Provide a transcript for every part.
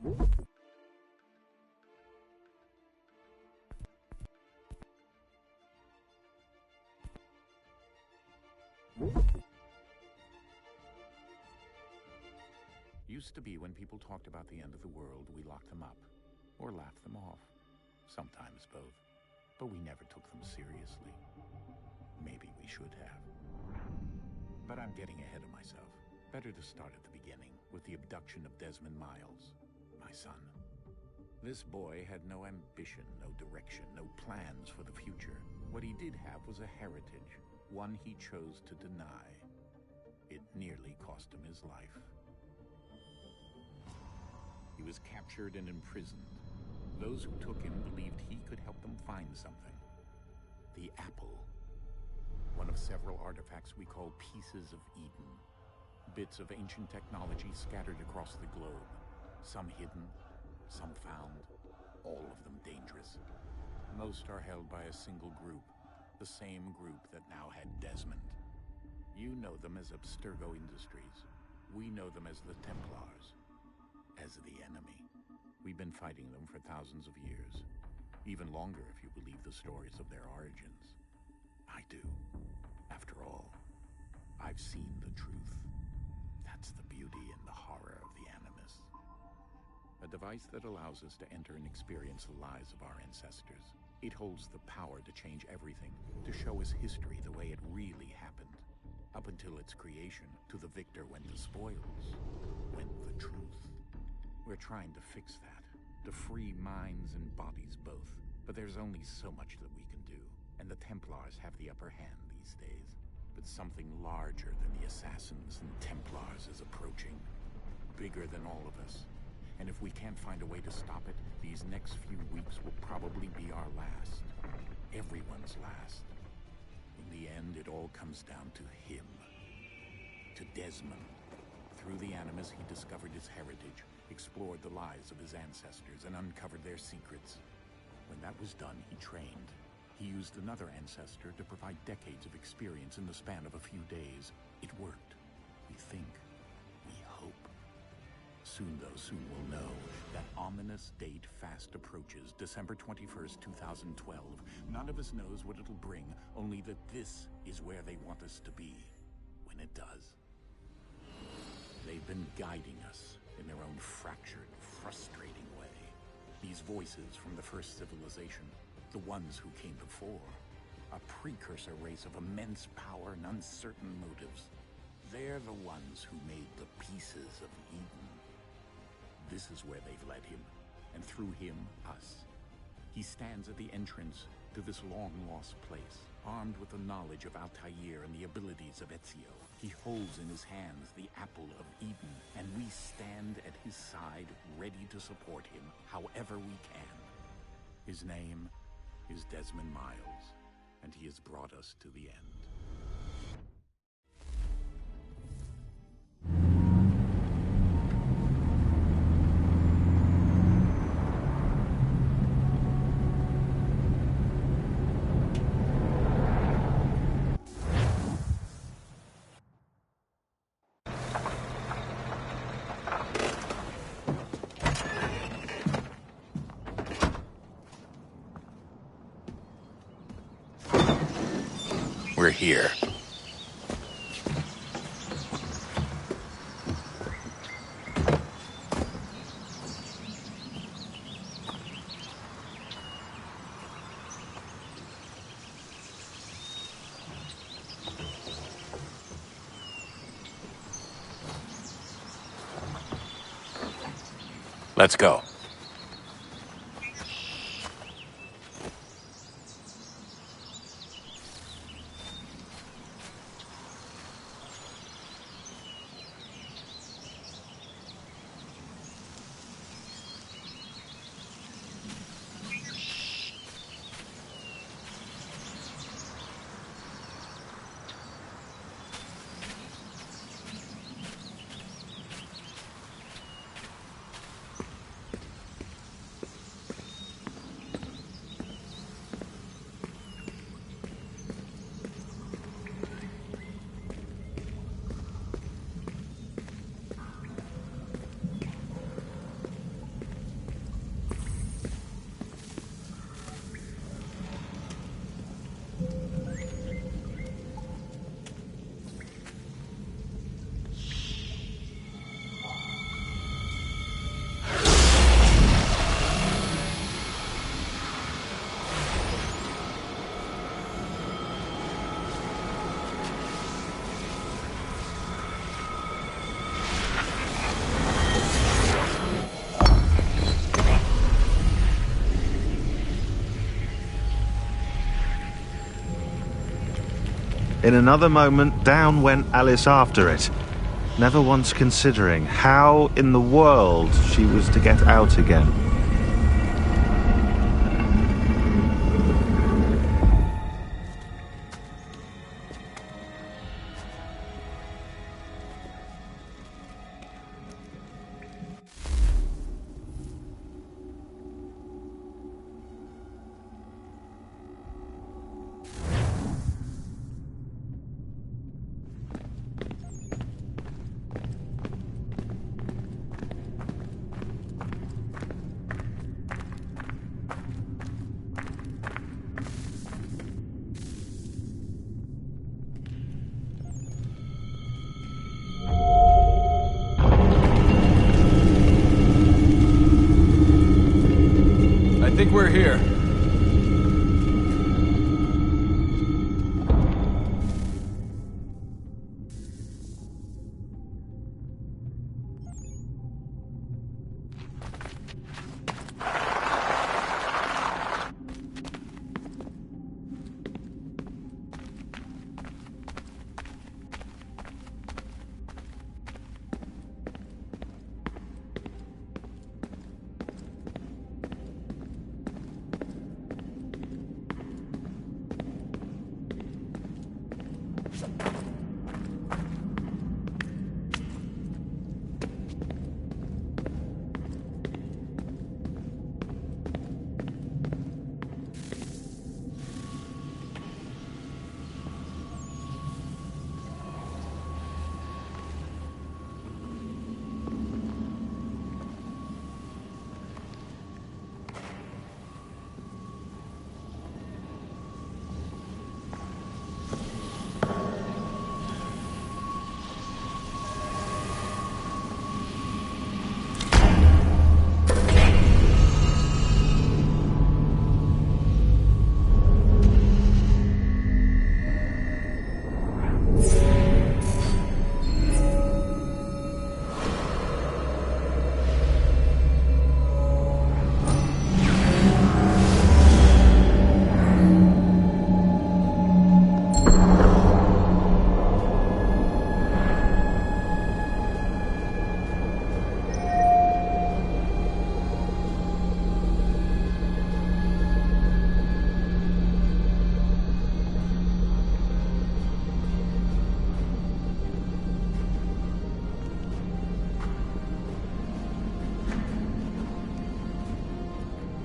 Used to be when people talked about the end of the world, we locked them up. Or laughed them off. Sometimes both. But we never took them seriously. Maybe we should have. But I'm getting ahead of myself. Better to start at the beginning, with the abduction of Desmond Miles, my son. This boy had no ambition, no direction, no plans for the future. What he did have was a heritage, one he chose to deny. It nearly cost him his life. He was captured and imprisoned. Those who took him believed he could help them find something. The apple. One of several artifacts we call Pieces of Eden. Bits of ancient technology scattered across the globe. Some hidden, some found, all of them dangerous. Most are held by a single group, the same group that now had Desmond. You know them as Abstergo Industries. We know them as the Templars. As the enemy. We've been fighting them for thousands of years. Even longer if you believe the stories of their origins. I do. After all, I've seen the truth. That's the beauty and the horror of the Animus. A device that allows us to enter and experience the lives of our ancestors. It holds the power to change everything, to show us history the way it really happened. Up until its creation, to the victor went the spoils, went the truth. We're trying to fix that, to free minds and bodies both. But there's only so much that we can do, and the Templars have the upper hand these days. But something larger than the Assassins and Templars is approaching, bigger than all of us. And if we can't find a way to stop it, these next few weeks will probably be our last. Everyone's last. In the end, it all comes down to him. To Desmond. Through the Animus, he discovered his heritage, explored the lives of his ancestors, and uncovered their secrets. When that was done, he trained. He used another ancestor to provide decades of experience in the span of a few days. It worked. We think. We hope. Soon we'll know. That ominous date fast approaches, December 21st, 2012. None of us knows what it'll bring, only that this is where they want us to be. When it does. They've been guiding us in their own fractured, frustrating way. These voices from the first civilization, the ones who came before, a precursor race of immense power and uncertain motives. They're the ones who made the Pieces of Eden. This is where they've led him, and through him, us. He stands at the entrance to this long-lost place, armed with the knowledge of Altair and the abilities of Ezio. He holds in his hands the Apple of Eden, and we stand at his side, ready to support him however we can. His name is Desmond Miles, and he has brought us to the end. We're here. Let's go. In another moment, down went Alice after it, never once considering how in the world she was to get out again. I think we're here.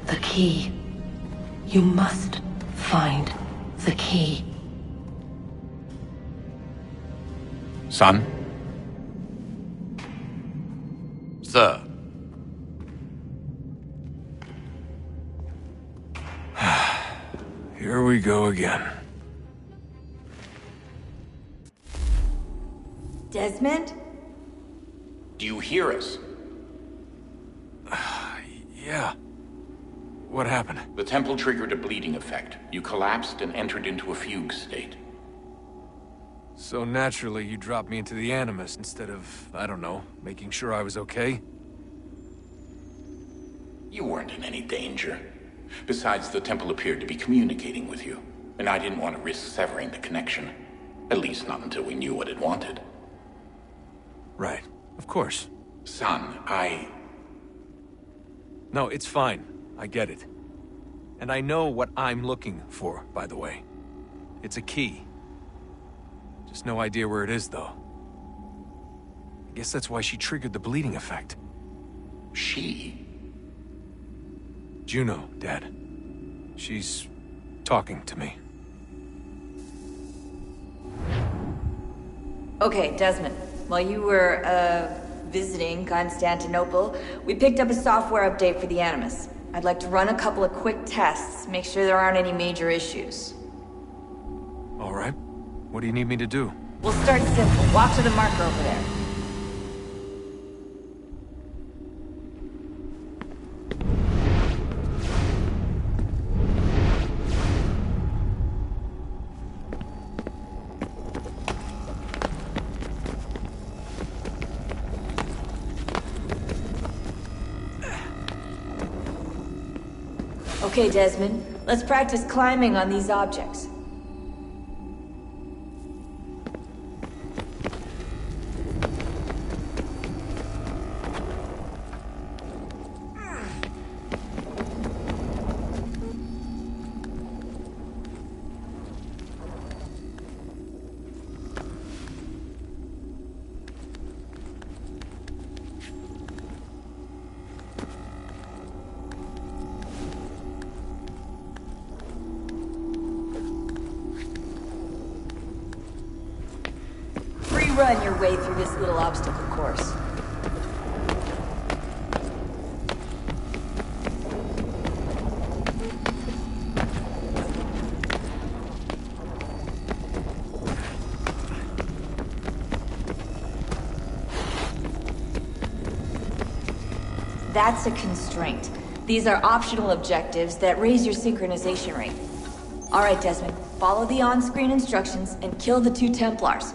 The key. You must find the key. Son? Sir. Here we go again. Desmond? Do you hear us? Yeah. What happened? The temple triggered a bleeding effect. You collapsed and entered into a fugue state. So naturally, you dropped me into the Animus instead of, I don't know, making sure I was okay? You weren't in any danger. Besides, the temple appeared to be communicating with you, and I didn't want to risk severing the connection. At least not until we knew what it wanted. Right. Of course. Son, No, it's fine. I get it. And I know what I'm looking for, by the way. It's a key. Just no idea where it is, though. I guess that's why she triggered the bleeding effect. She? Juno, Dad. She's talking to me. Okay, Desmond. While you were, visiting Constantinople, we picked up a software update for the Animus. I'd like to run a couple of quick tests, make sure there aren't any major issues. All right. What do you need me to do? We'll start simple. Walk to the marker over there. Okay, Desmond. Let's practice climbing on these objects. run your way through this little obstacle course. That's a constraint. These are optional objectives that raise your synchronization rate. Alright, Desmond. Follow the on-screen instructions and kill the 2 Templars.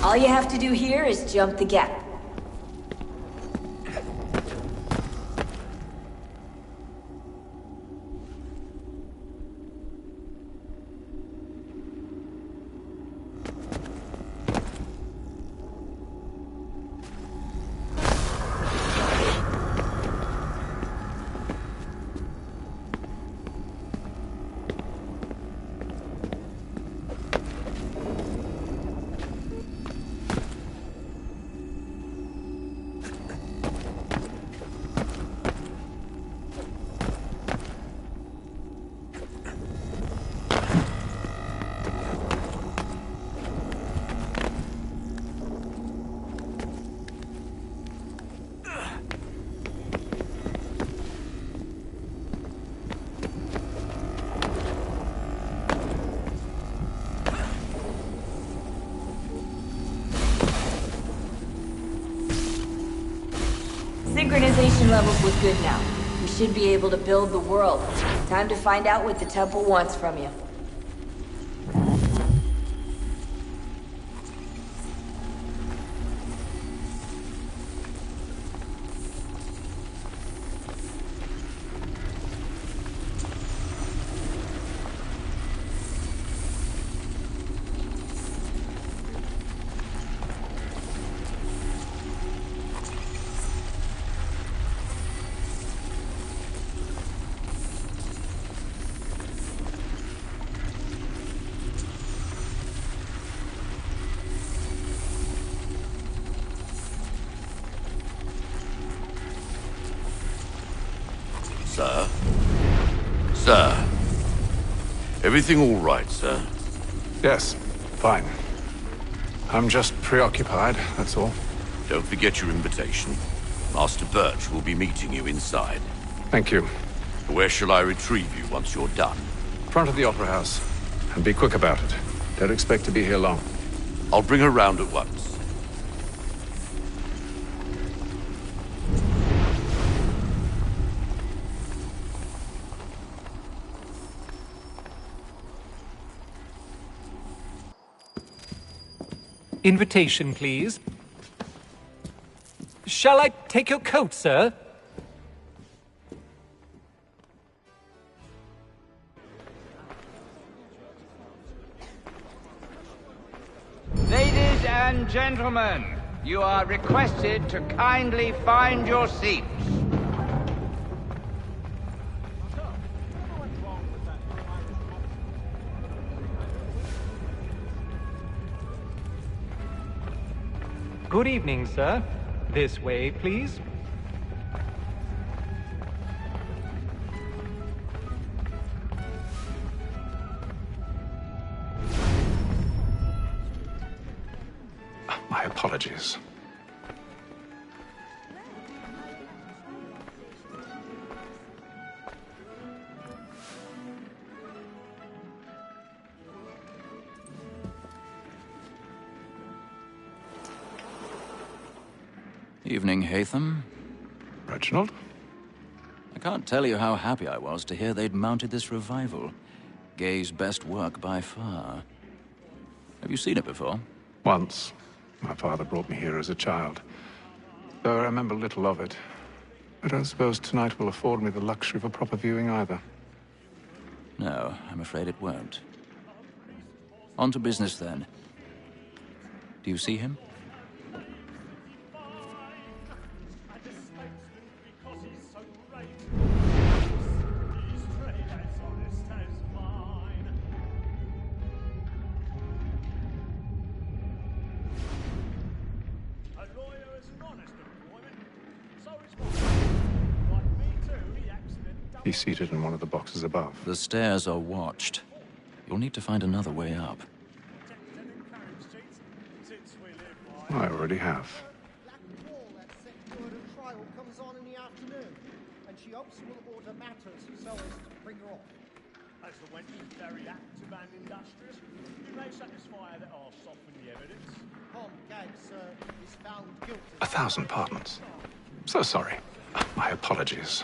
All you have to do here is jump the gap. Synchronization levels look good now. We should be able to build the world. Time to find out what the temple wants from you. Sir? Sir? Everything all right, sir? Yes, fine. I'm just preoccupied, that's all. Don't forget your invitation. Master Birch will be meeting you inside. Thank you. Where shall I retrieve you once you're done? Front of the Opera House. And be quick about it. Don't expect to be here long. I'll bring her round at once. Invitation, please. Shall I take your coat, sir? Ladies and gentlemen, you are requested to kindly find your seats. Good evening, sir. This way, please. My apologies. Evening, Haytham. Reginald? I can't tell you how happy I was to hear they'd mounted this revival. Gay's best work by far. Have you seen it before? Once. My father brought me here as a child. Though I remember little of it. I don't suppose tonight will afford me the luxury of a proper viewing either. No, I'm afraid it won't. On to business, then. Do you see him? He's seated in one of the boxes above. The stairs are watched. You'll need to find another way up. I already have. Trial comes on in the afternoon, and she hopes will order matters so as to bring her off. As the wench is very active and industrious, you may satisfy that I'll soften the evidence. Tom Gags is found guilty. 1,000 pardons. So sorry. My apologies.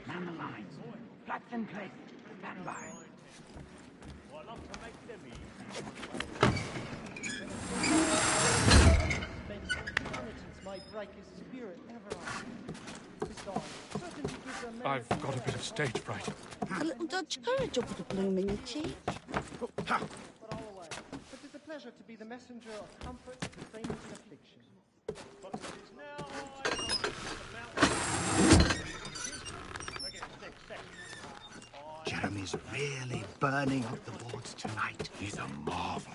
Man the line. Flats in place. Stand by. Well, I'd love to make them easy. May break his spirit ever after. I've got a bit of stage fright. A little Dutch courage will put a bloom in your cheek. But I'll away. But it's a pleasure to be the messenger of comfort to saints in affliction. But it is now I Jeremy's really burning up the boards tonight. He's a marvel.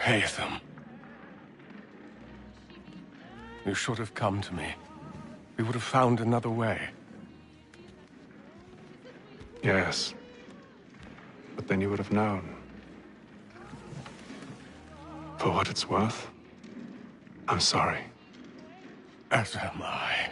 Haytham. You should have come to me. We would have found another way. Yes. But then you would have known. For what it's worth, I'm sorry. As am I.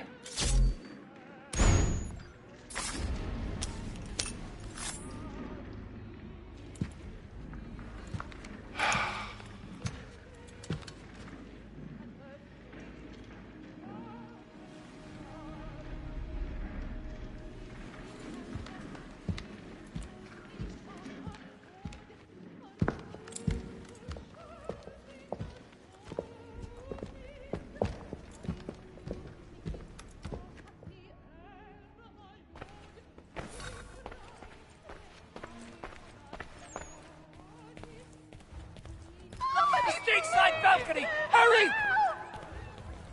balcony! Hurry!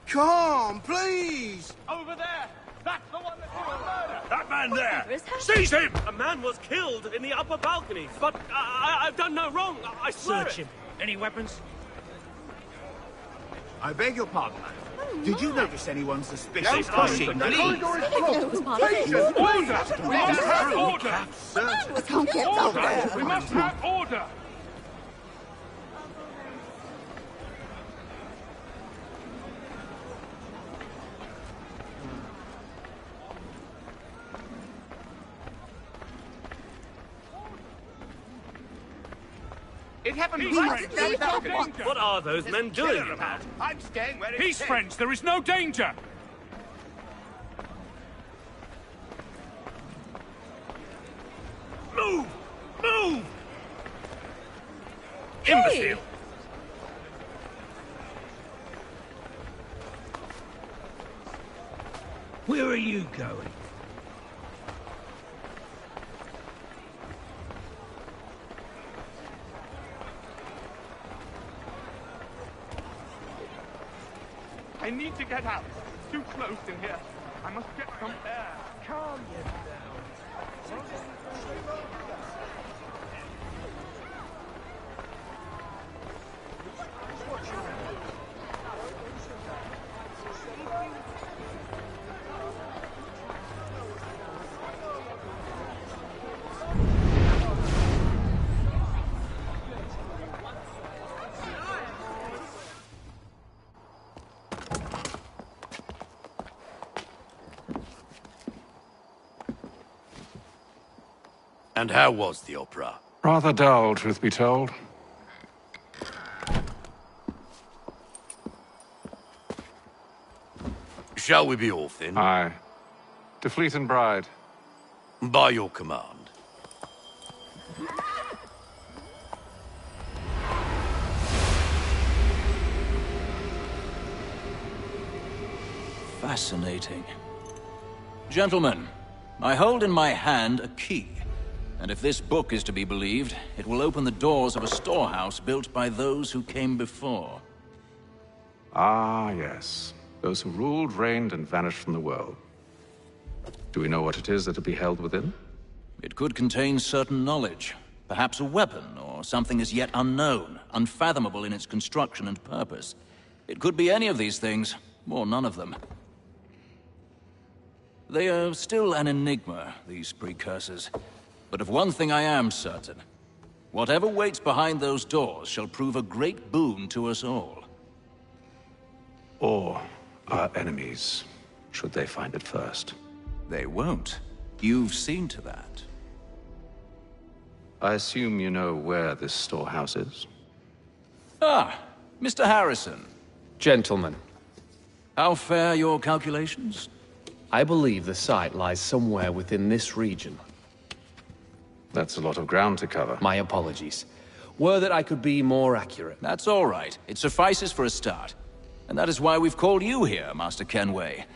Come, please! Over there! That's the one that did the murder! That man there! Is that? Seize him! A man was killed in the upper balcony, but I've done no wrong. I swear Search it. him. Any weapons? I beg your pardon, madam. Did you notice anyone suspicious? No pushing, please! Patient, Order! We must have order! We can't get out there. We must have order! It happened He's right French. there There is no balcony. danger. What are those men Kill doing? her about. I'm staying where it's He's safe. French. There is no danger. Move! Move! Hey! Imbecile! Where are you going? I need to get out. It's too close in here. I must get some air. Calm yourself. And how was the opera? Rather dull, truth be told. Shall we be off then? Aye. To Fleet and Bride. By your command. Fascinating. Gentlemen, I hold in my hand a key. And if this book is to be believed, it will open the doors of a storehouse built by those who came before. Ah, yes. Those who ruled, reigned, and vanished from the world. Do we know what it is that will be held within? It could contain certain knowledge. Perhaps a weapon, or something as yet unknown, unfathomable in its construction and purpose. It could be any of these things, or none of them. They are still an enigma, these precursors. But of one thing I am certain. Whatever waits behind those doors shall prove a great boon to us all. Or our enemies, should they find it first. They won't. You've seen to that. I assume you know where this storehouse is? Ah, Mr. Harrison. Gentlemen, How fare your calculations? I believe the site lies somewhere within this region. That's a lot of ground to cover. My apologies. Were that I could be more accurate. That's all right. It suffices for a start. And that is why we've called you here, Master Kenway.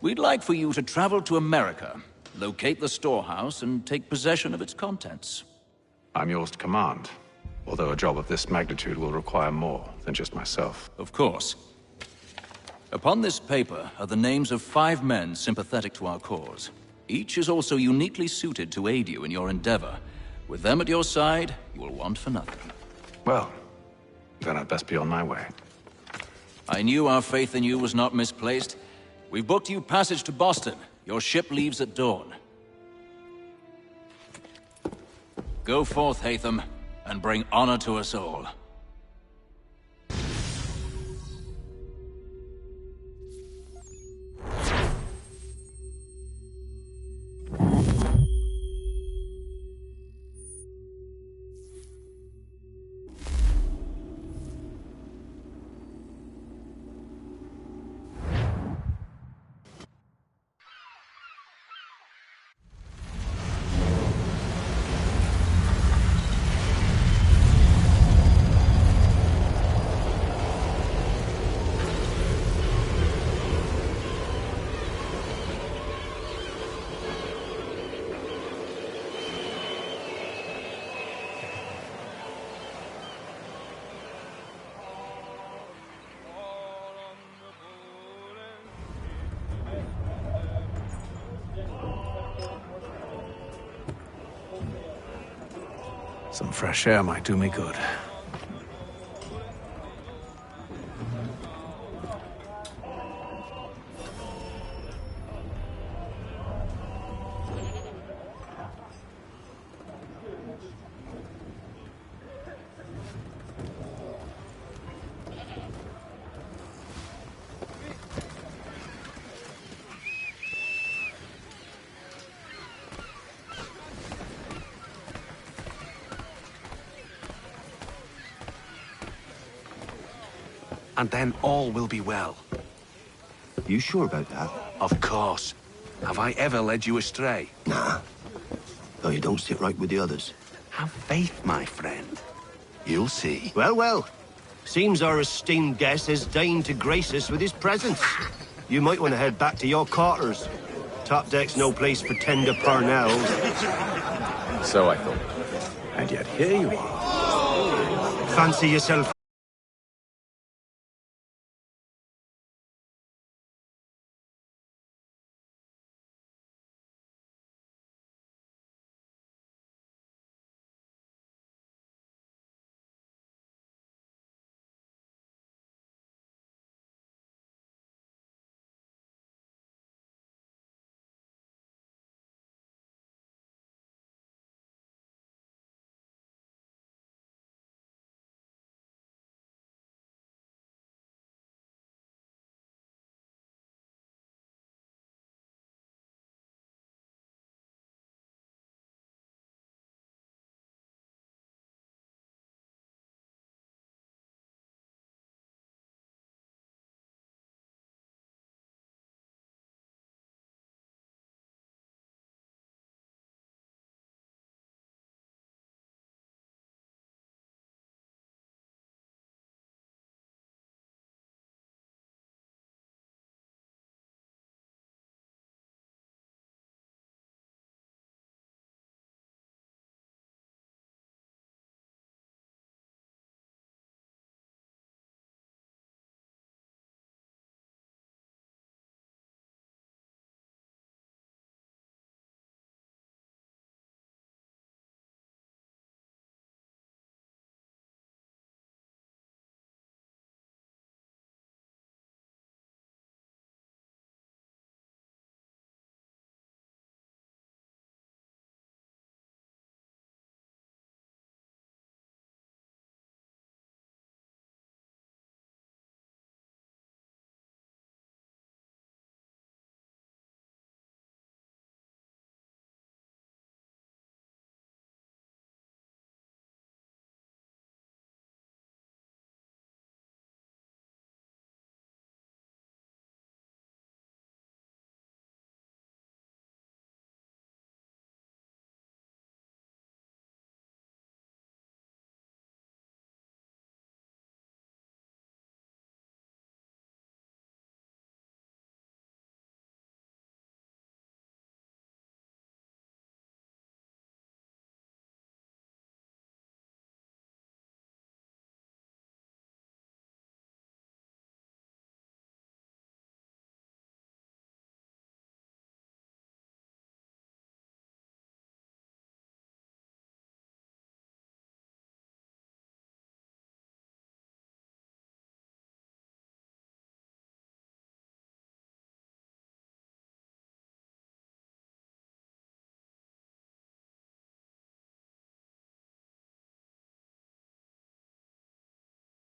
We'd like for you to travel to America, locate the storehouse, and take possession of its contents. I'm yours to command, although a job of this magnitude will require more than just myself. Of course. Upon this paper are the names of 5 men sympathetic to our cause. Each is also uniquely suited to aid you in your endeavor. With them at your side, you will want for nothing. Well, then I'd best be on my way. I knew our faith in you was not misplaced. We've booked you passage to Boston. Your ship leaves at dawn. Go forth, Hatham, and bring honor to us all. Some fresh air might do me good. And then all will be well. You sure about that? Of course. Have I ever led you astray? Nah. Though you don't sit right with the others. Have faith, my friend. You'll see. Well, well. Seems our esteemed guest has deigned to grace us with his presence. You might want to head back to your quarters. Top deck's no place for tender Parnells. So I thought. And yet here you are. Fancy yourself.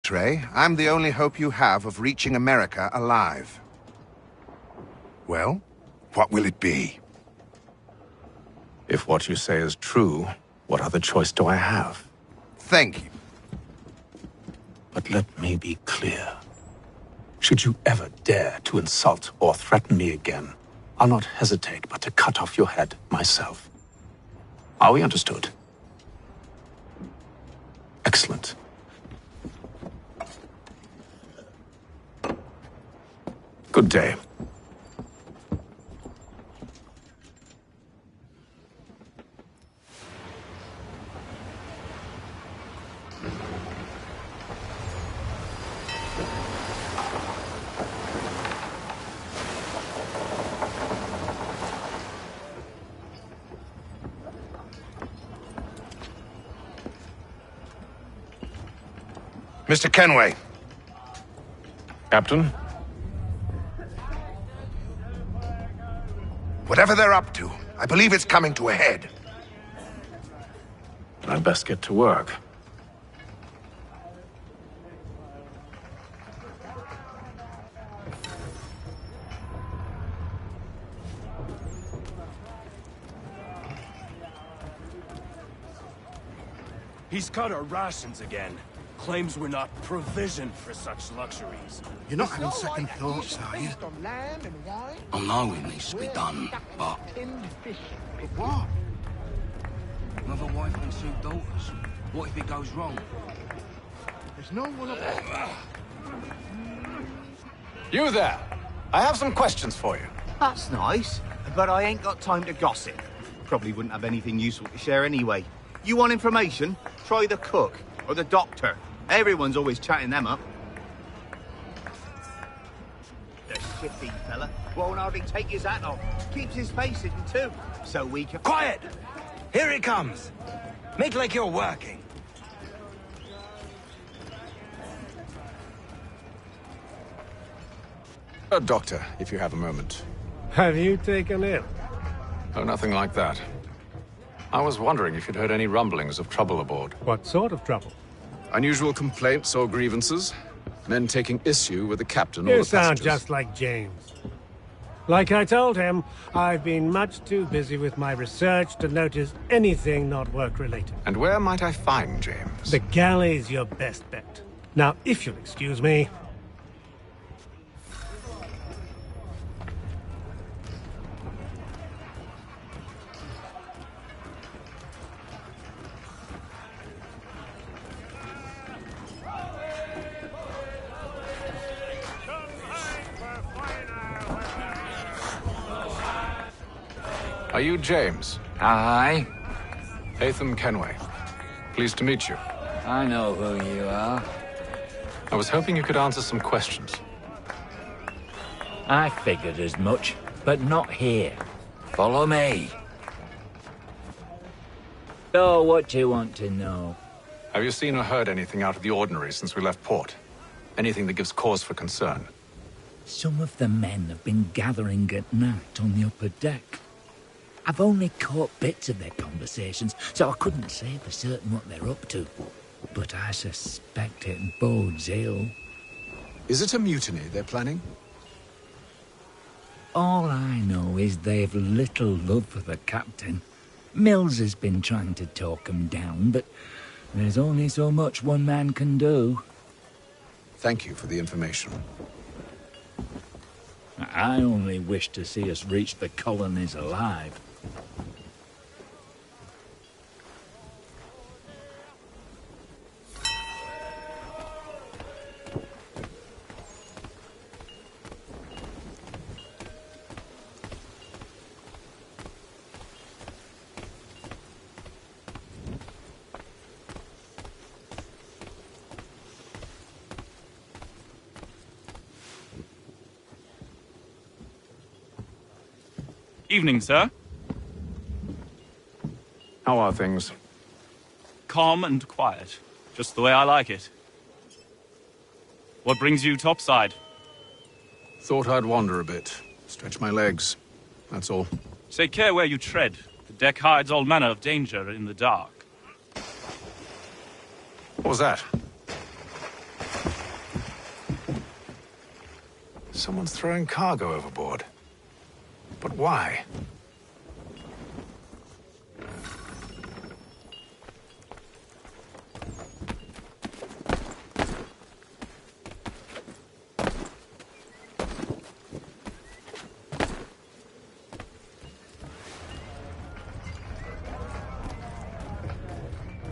Trey, I'm the only hope you have of reaching America alive. Well, what will it be? If what you say is true, what other choice do I have? Thank you. But let me be clear. Should you ever dare to insult or threaten me again, I'll not hesitate but to cut off your head myself. Are we understood? Excellent. Good day. Mr. Kenway. Captain? Whatever they're up to, I believe it's coming to a head. I'd best get to work. He's cut our rations again. Claims we're not provisioned for such luxuries. You're not having second thoughts, are you? I know it needs to be done, but... What? Another wife and 2 daughters. What if it goes wrong? There's no one up. You there! I have some questions for you. That's nice, but I ain't got time to gossip. Probably wouldn't have anything useful to share anyway. You want information? Try the cook or the doctor. Everyone's always chatting them up. The shifty fella won't hardly take his hat off. Keeps his face hidden too, so we can... Quiet! Here it comes. Make like you're working. Doctor, if you have a moment. Have you taken ill? Oh, nothing like that. I was wondering if you'd heard any rumblings of trouble aboard. What sort of trouble? Unusual complaints or grievances? Men taking issue with the captain or You the sound passengers? just like James. Like I told him, I've been much too busy with my research to notice anything not work-related. And where might I find James? The galley's your best bet. Now, if you'll excuse me... Are you James? Aye. Haytham Kenway. Pleased to meet you. I know who you are. I was hoping you could answer some questions. I figured as much, but not here. Follow me. So, what do you want to know? Have you seen or heard anything out of the ordinary since we left port? Anything that gives cause for concern? Some of the men have been gathering at night on the upper deck. I've only caught bits of their conversations, so I couldn't say for certain what they're up to. But I suspect it bodes ill. Is it a mutiny they're planning? All I know is they've little love for the captain. Mills has been trying to talk him down, but there's only so much one man can do. Thank you for the information. I only wish to see us reach the colonies alive. Evening, sir. How are things? Calm and quiet. Just the way I like it. What brings you topside? Thought I'd wander a bit. Stretch my legs. That's all. Take care where you tread. The deck hides all manner of danger in the dark. What was that? Someone's throwing cargo overboard. But why?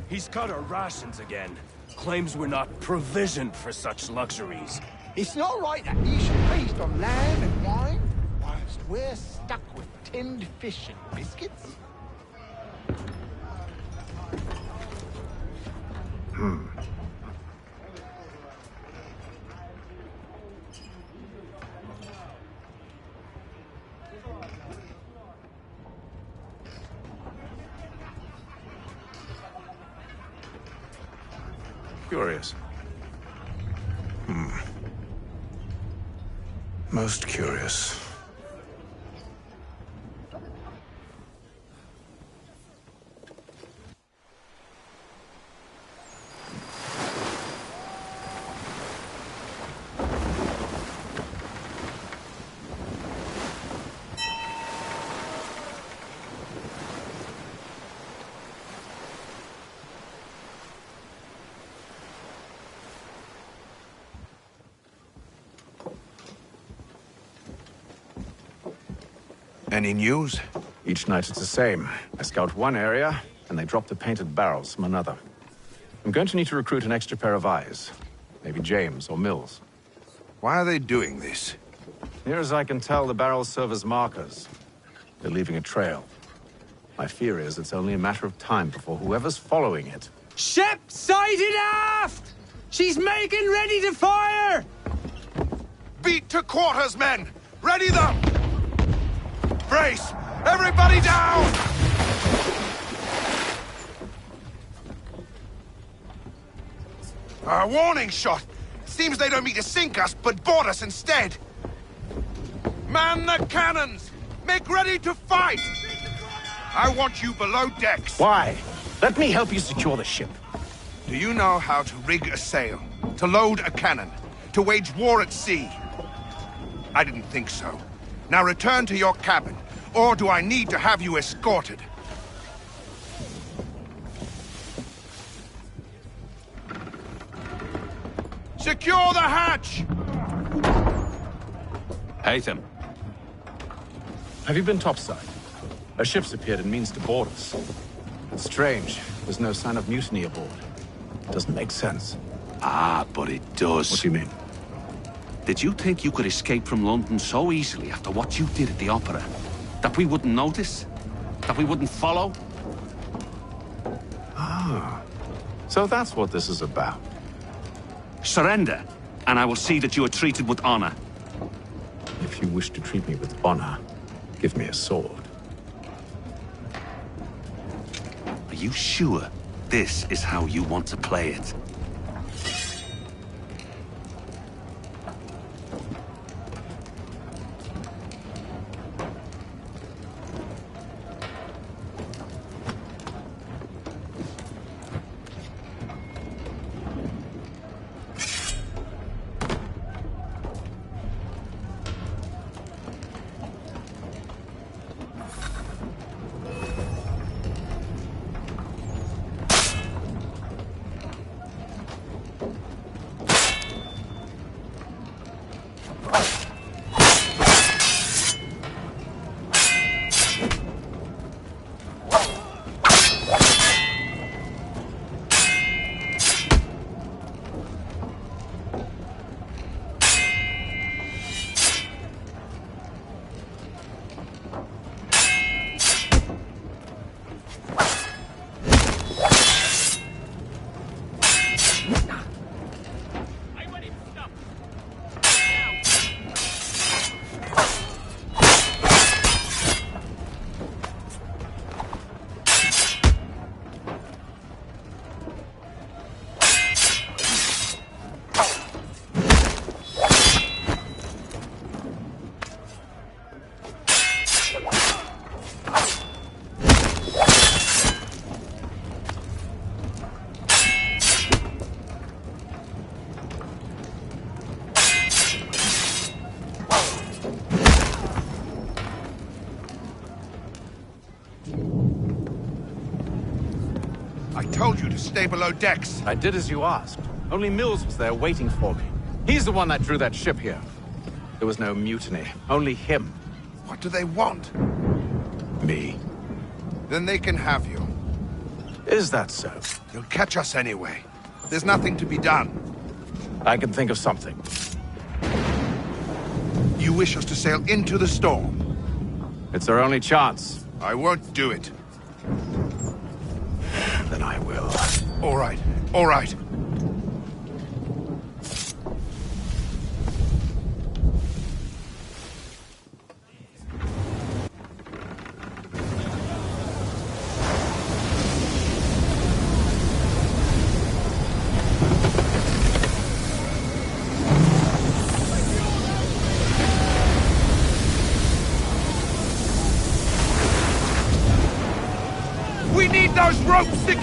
He's cut our rations again. Claims we're not provisioned for such luxuries. It's not right that you should feast on lamb and wine whilst we're stuck with tinned fish and biscuits. Curious. Most curious. Any news? Each night it's the same. I scout one area, and they drop the painted barrels from another. I'm going to need to recruit an extra pair of eyes. Maybe James or Mills. Why are they doing this? Near as I can tell, the barrels serve as markers. They're leaving a trail. My fear is it's only a matter of time before whoever's following it... Ship sighted aft! She's making ready to fire! Beat to quarters, men! Ready them! Brace! Everybody down! A warning shot! Seems they don't mean to sink us, but board us instead! Man the cannons! Make ready to fight! I want you below decks! Why? Let me help you secure the ship. Do you know how to rig a sail? To load a cannon? To wage war at sea? I didn't think so. Now return to your cabin, or do I need to have you escorted? Secure the hatch! Haytham. Have you been topside? A ship's appeared and means to board us. It's strange. There's no sign of mutiny aboard. Doesn't make sense. Ah, but it does. What do you mean? Did you think you could escape from London so easily after what you did at the Opera? That we wouldn't notice? That we wouldn't follow? Ah. So that's what this is about. Surrender, and I will see that you are treated with honor. If you wish to treat me with honor, give me a sword. Are you sure this is how you want to play it? Stay below decks. I did as you asked. Only Mills was there waiting for me. He's the one that drew that ship here. There was no mutiny, only him. What do they want? Me. Then they can have you. Is that so? You'll catch us anyway. There's nothing to be done. I can think of something. You wish us to sail into the storm? It's our only chance. I won't do it. Then I will. All right. All right.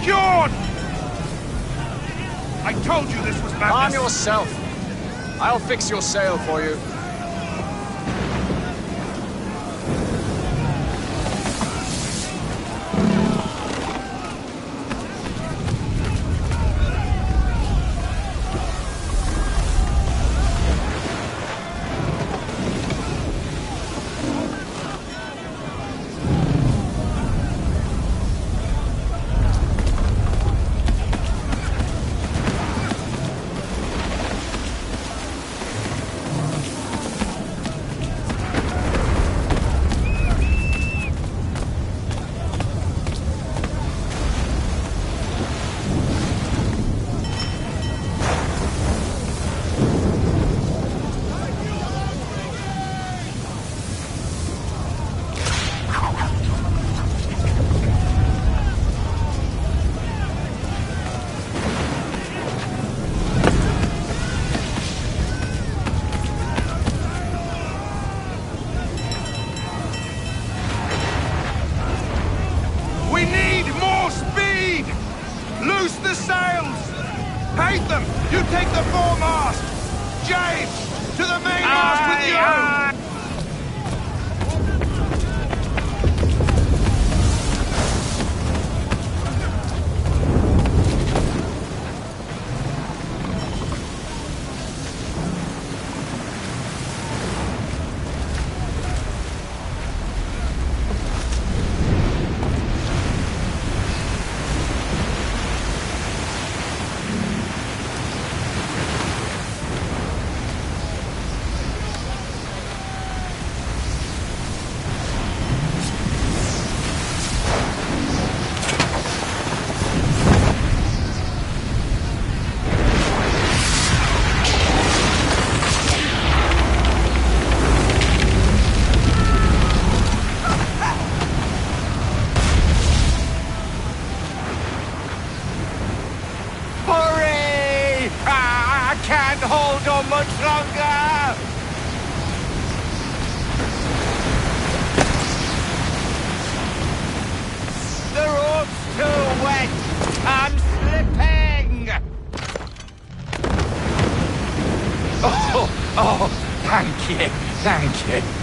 secured! I told you this was madness. Calm yourself. I'll fix your sail for you. Thank you.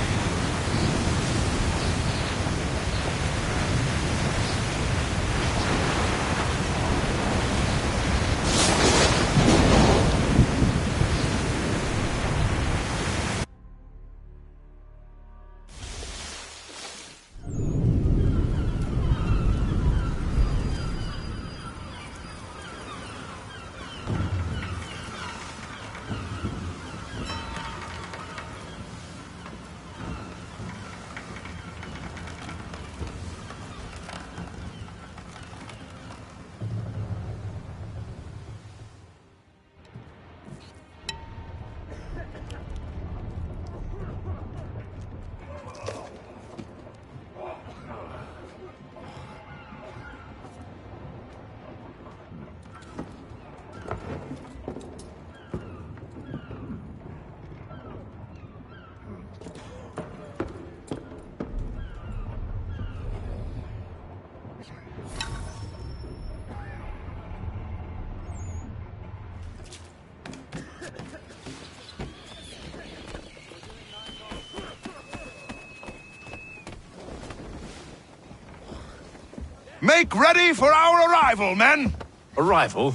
Make ready for our arrival, men! Arrival?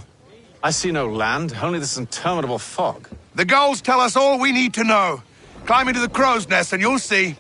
I see no land, only this interminable fog. The gulls tell us all we need to know. Climb into the crow's nest and you'll see.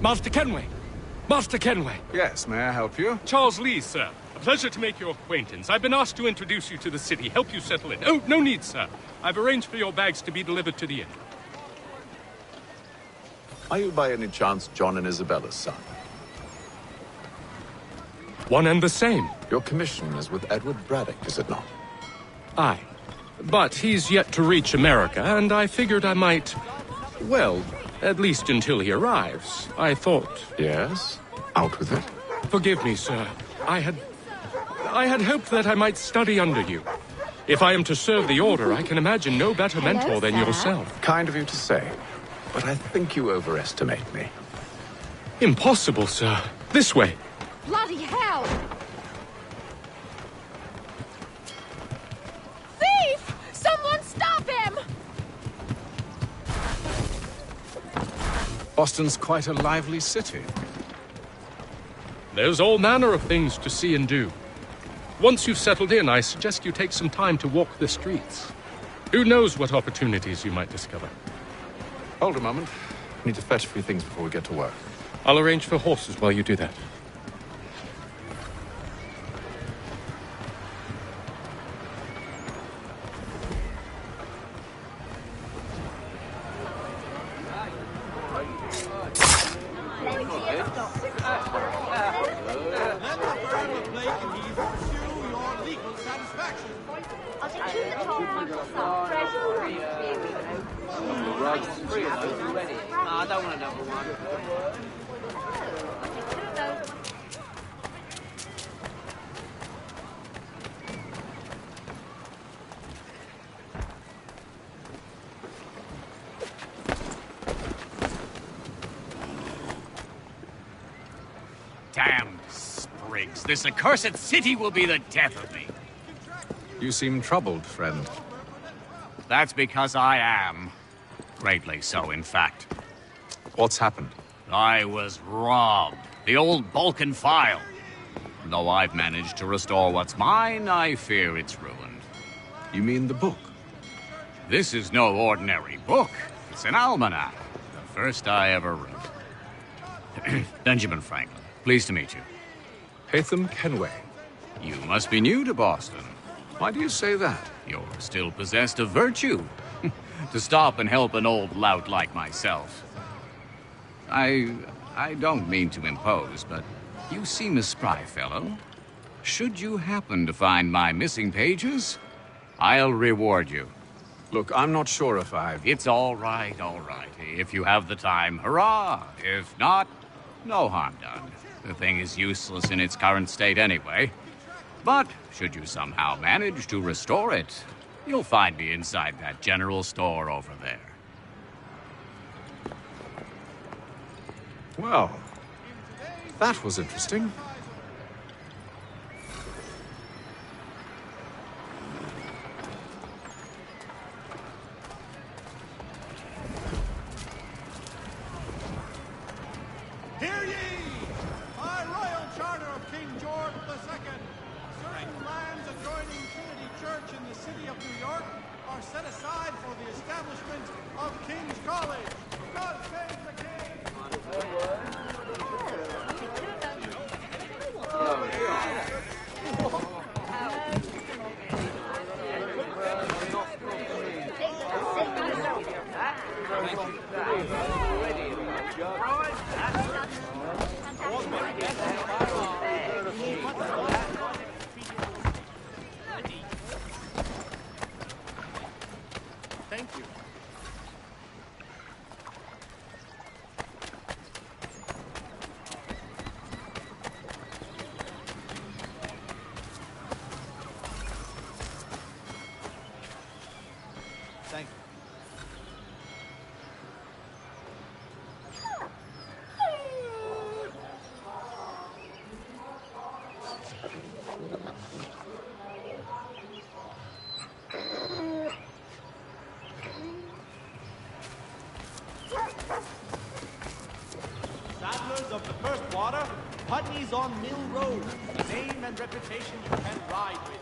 Master Kenway! Master Kenway! Yes, may I help you? Charles Lee, sir. A pleasure to make your acquaintance. I've been asked to introduce you to the city, help you settle in. Oh, no need, sir. I've arranged for your bags to be delivered to the inn. Are you by any chance John and Isabella's son? One and the same. Your commission is with Edward Braddock, is it not? Aye. But he's yet to reach America, and I figured I might... Well, at least until he arrives. I thought... Yes? Out with it. Forgive me, sir. I had hoped that I might study under you. If I am to serve the Order, I can imagine no better mentor than yourself. Kind of you to say, but I think you overestimate me. Impossible, sir. This way. Bloody hell! Thief! Someone stop him! Boston's quite a lively city. There's all manner of things to see and do. Once you've settled in, I suggest you take some time to walk the streets. Who knows what opportunities you might discover. Hold a moment. I need to fetch a few things before we get to work. I'll arrange for horses while you do that. Damned sprigs. This accursed city will be the death of me. You seem troubled, friend. That's because I am. Greatly so, in fact. What's happened? I was robbed. The old Balkan file. Though I've managed to restore what's mine, I fear it's ruined. You mean the book? This is no ordinary book. It's an almanac. The first I ever wrote. Benjamin Franklin. Pleased to meet you. Haytham Kenway. You must be new to Boston. Why do you say that? You're still possessed of virtue. To stop and help an old lout like myself. I don't mean to impose, but you seem a spry fellow. Should you happen to find my missing pages, I'll reward you. Look, I'm not sure if I've... It's all right, all right. If you have the time, hurrah! If not, no harm done. The thing is useless in its current state anyway. But should you somehow manage to restore it, you'll find me inside that general store over there. Well, that was interesting. Hear ye! By royal charter of King George II, certain lands adjoining Trinity Church in the city of New York are set aside for the establishment of King's College. God save the King! Thank you. Thank you. Saddlers of the first water, Putney's on Mill Road. Name and reputation you can ride with.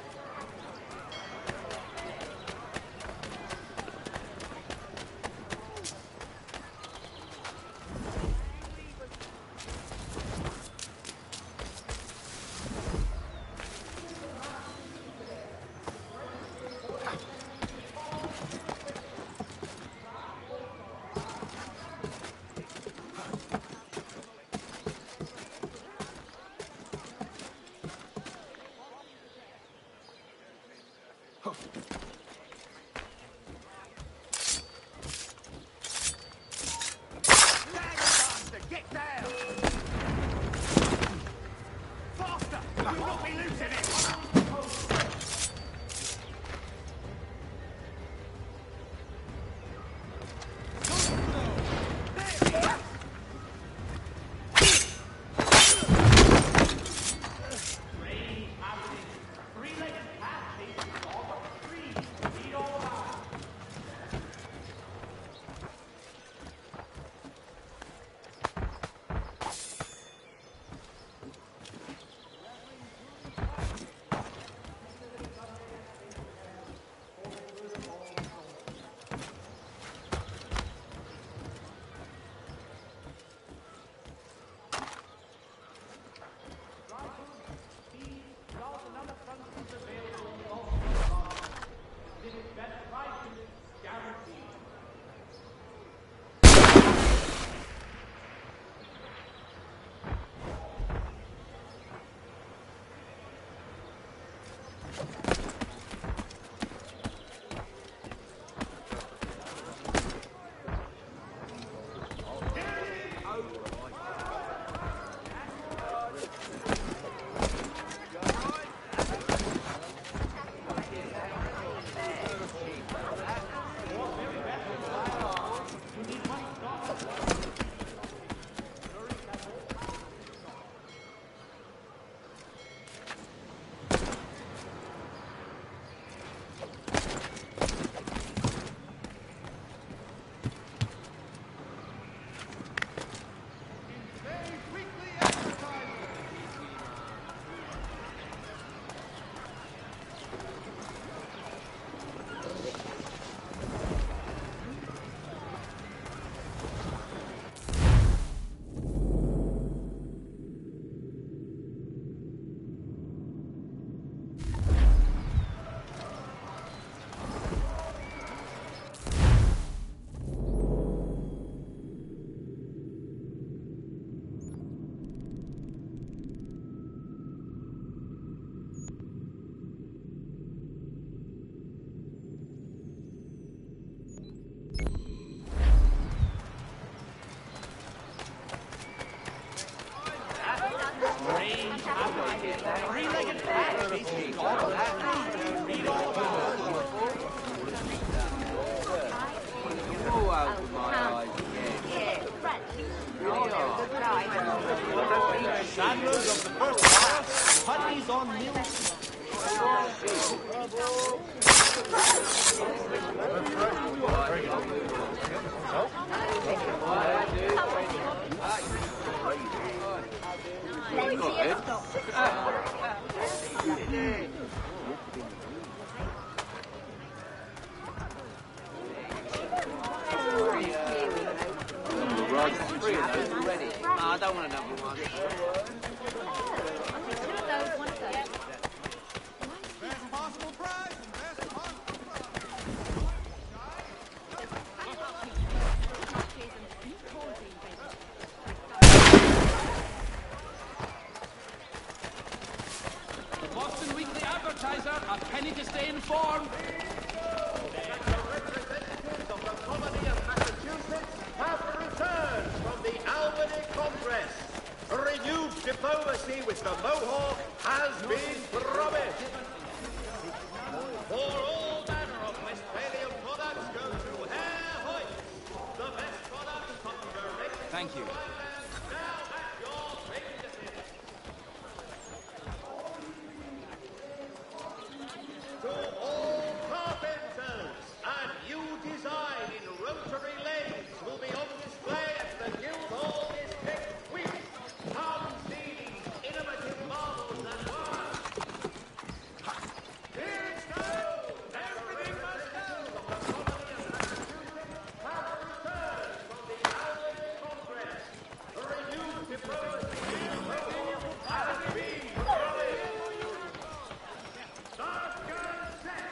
like 3 of those already. No, I don't want another one. Best possible price and best possible The Boston Weekly Advertiser, a penny to stay informed. Representatives of the colony of Massachusetts have returned from the Albany Congress. A renewed diplomacy with the Mohawk has been promised. For all manner of Westphalian products go to Herr Hoyt. The best products come directly. Thank you. Now at your fingertips. To all carpenters, a new design in rotary lathes will be on display at the Guildhall this next week. Come see these innovative marvels at work. Here it goes! Everything must go! The colony of Massachusetts have returned from the Albany Congress. A renewed diplomacy has been promised. Start gun set!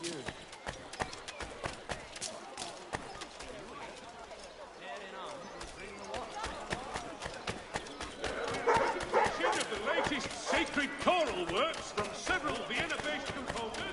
Of the latest sacred choral works from several Vienna-based composers.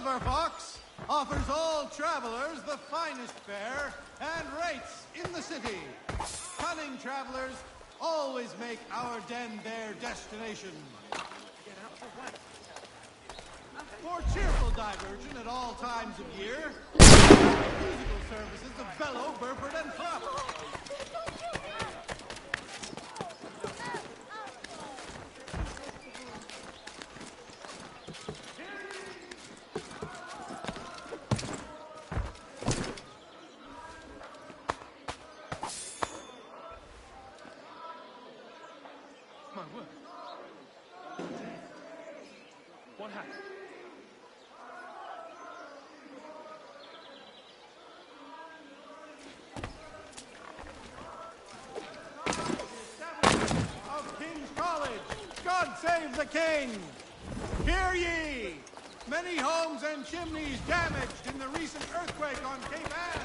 Silver Fox offers all travelers the finest fare and rates in the city. Cunning travelers always make our den their destination. For cheerful diversion at all times of year, musical services of Bellow, Burford, and Fluff. My word. What happened? Of King's College, God save the King! Hear ye! Many homes and chimneys damaged in the recent earthquake on Cape Ann.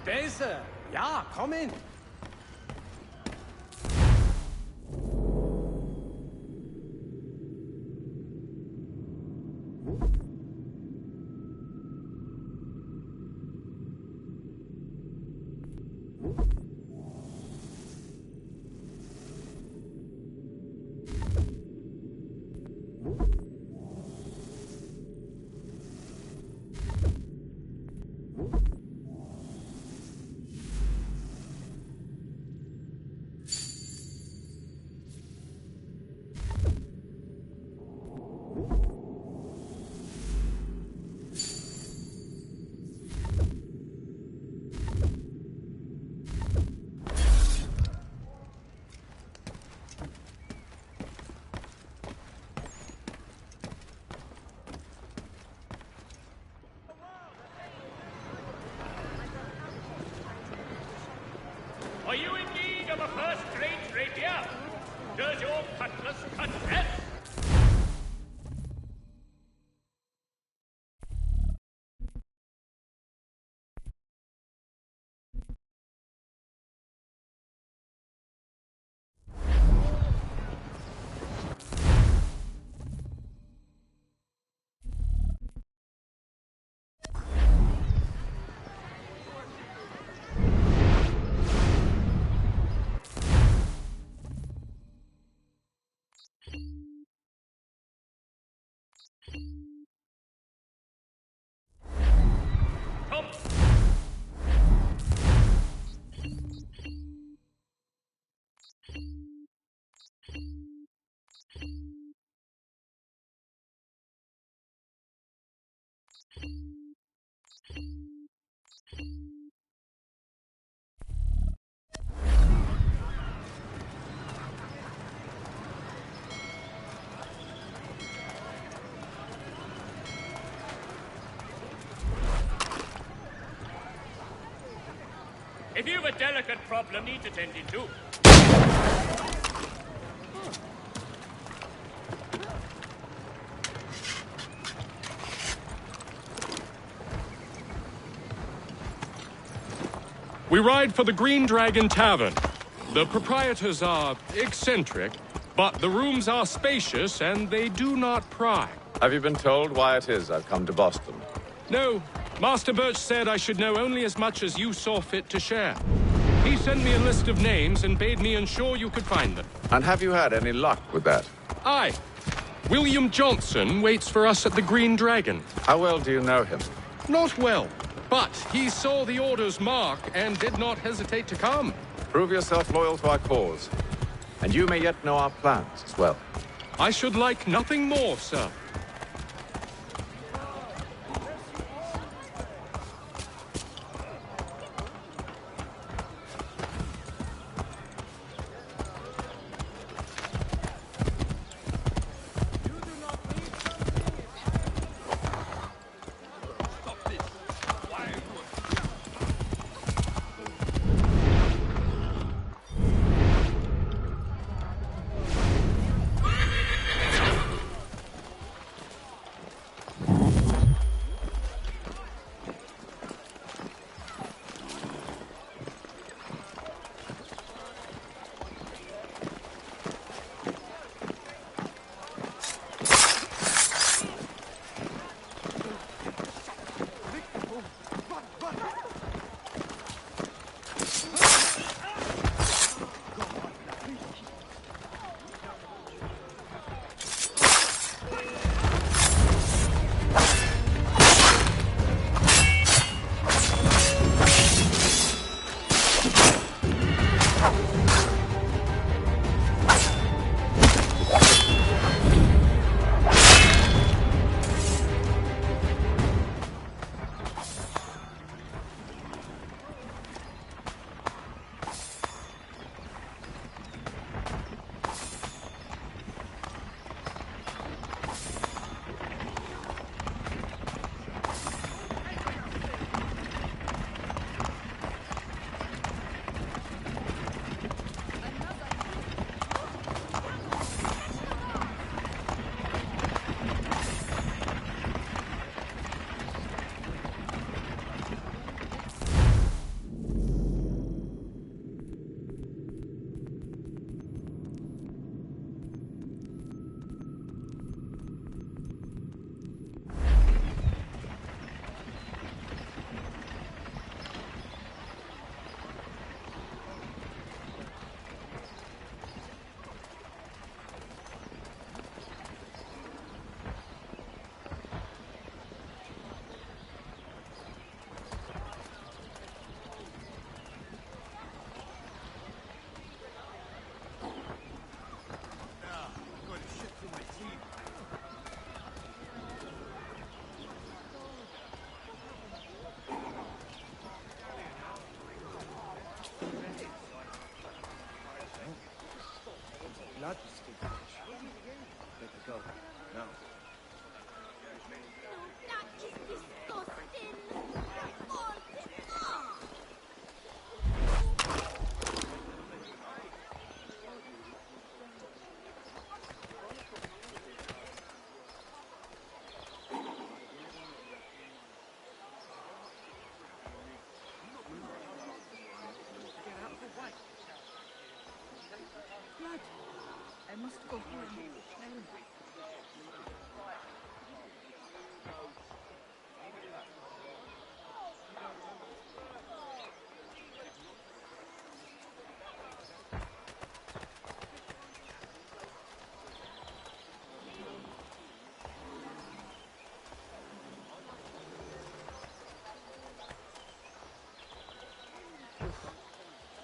Day, sir. Ja, komm in. does your cutlass cut death? If you've a delicate problem needs attending to. We ride for the Green Dragon Tavern. The proprietors are eccentric, but the rooms are spacious and they do not pry. Have you been told why it is I've come to Boston? No. Master Birch said I should know only as much as you saw fit to share. He sent me a list of names and bade me ensure you could find them. And have you had any luck with that? Aye. William Johnson waits for us at the Green Dragon. How well do you know him? Not well, but he saw the order's mark and did not hesitate to come. Prove yourself loyal to our cause, and you may yet know our plans as well. I should like nothing more, sir.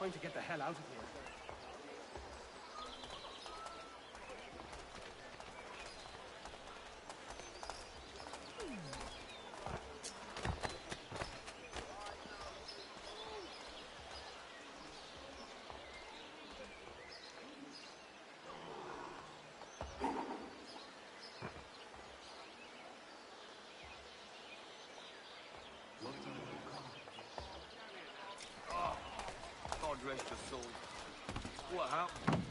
Trying to get the hell out of here. God rest your soul. What happened?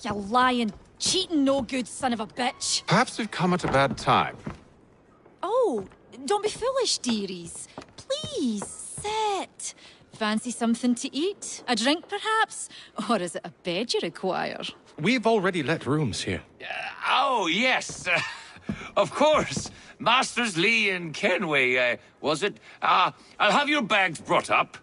You lying, cheating, no good son of a bitch. Perhaps we've come at a bad time. Oh, don't be foolish, dearies. Please, sit. Fancy something to eat? A drink, perhaps? Or is it a bed you require? We've already let rooms here. Oh, yes. Of course. Masters Lee and Kenway, was it? I'll have your bags brought up.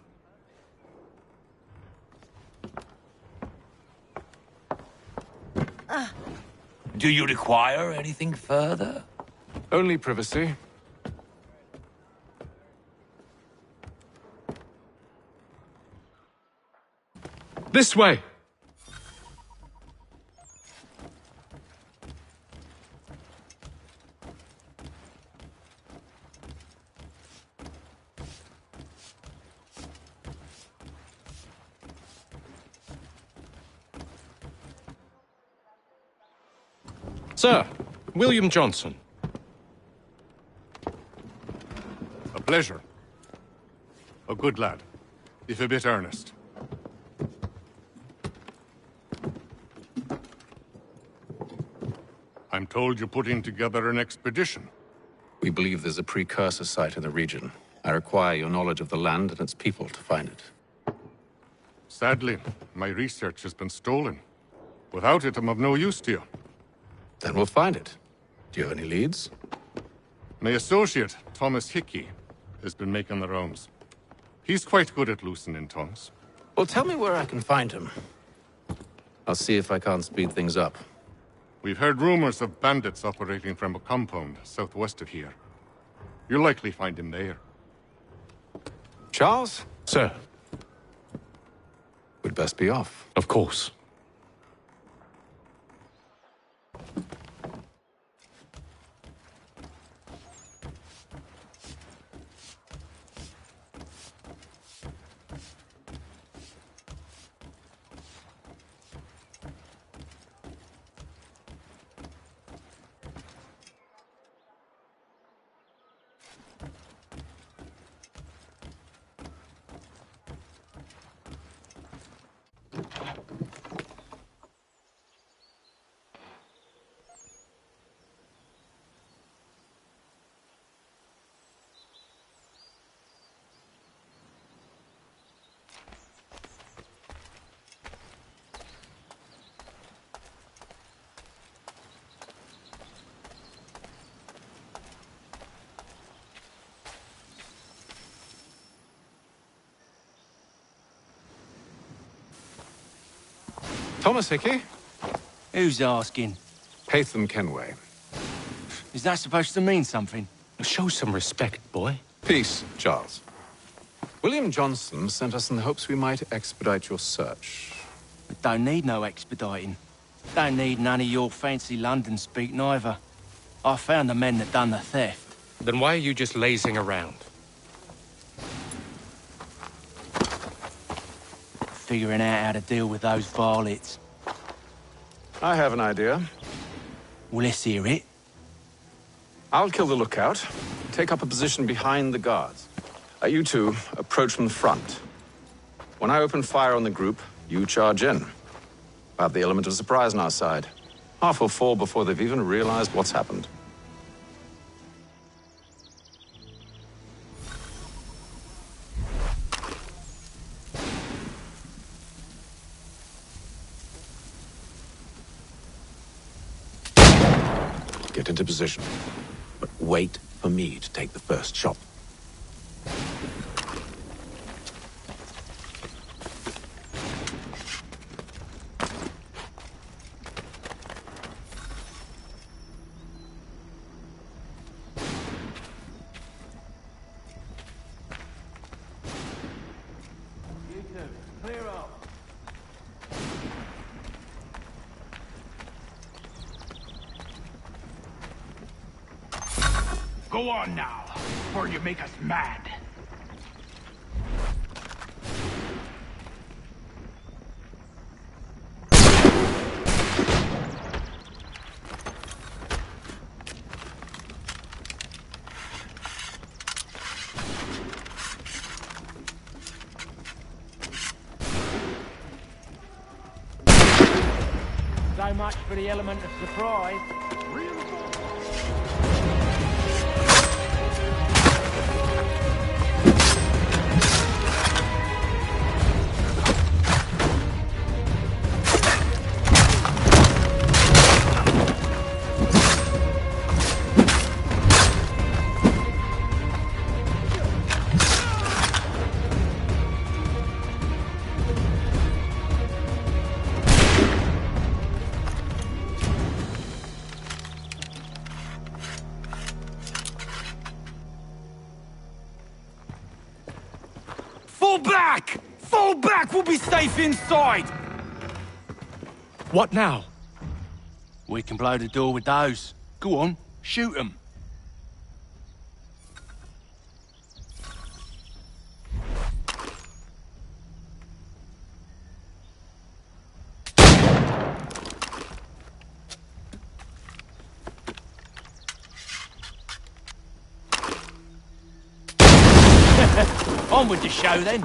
Do you require anything further? Only privacy. This way! Sir, William Johnson. A pleasure. A good lad, if a bit earnest. I'm told you're putting together an expedition. We believe there's a precursor site in the region. I require your knowledge of the land and its people to find it. Sadly, my research has been stolen. Without it, I'm of no use to you. Then we'll find it. Do you have any leads? My associate, Thomas Hickey, has been making the rounds. He's quite good at loosening tongues. Well, tell me where I can find him. I'll see if I can't speed things up. We've heard rumors of bandits operating from a compound southwest of here. You'll likely find him there. Charles? Sir. We'd best be off. Of course. Thomas Hickey? Who's asking? Haytham Kenway. Is that supposed to mean something? Show some respect, boy. Peace, Charles. William Johnson sent us in the hopes we might expedite your search. We don't need no expediting. Don't need none of your fancy London speak neither. I found the men that done the theft. Then why are you just lazing around? Figuring out how to deal with those varlets. I have an idea. Well, let's hear it. I'll kill the lookout, take up a position behind the guards. You two approach from the front. When I open fire on the group, you charge in. I have the element of surprise on our side. Half will fall before they've even realized what's happened. Get into position, but wait for me to take the first shot. Clear up. Go on now, before you make us mad. So much for the element of surprise. Fall back! Fall back! We'll be safe inside! What now? We can blow the door with those. Go on, shoot them. On with the show, then.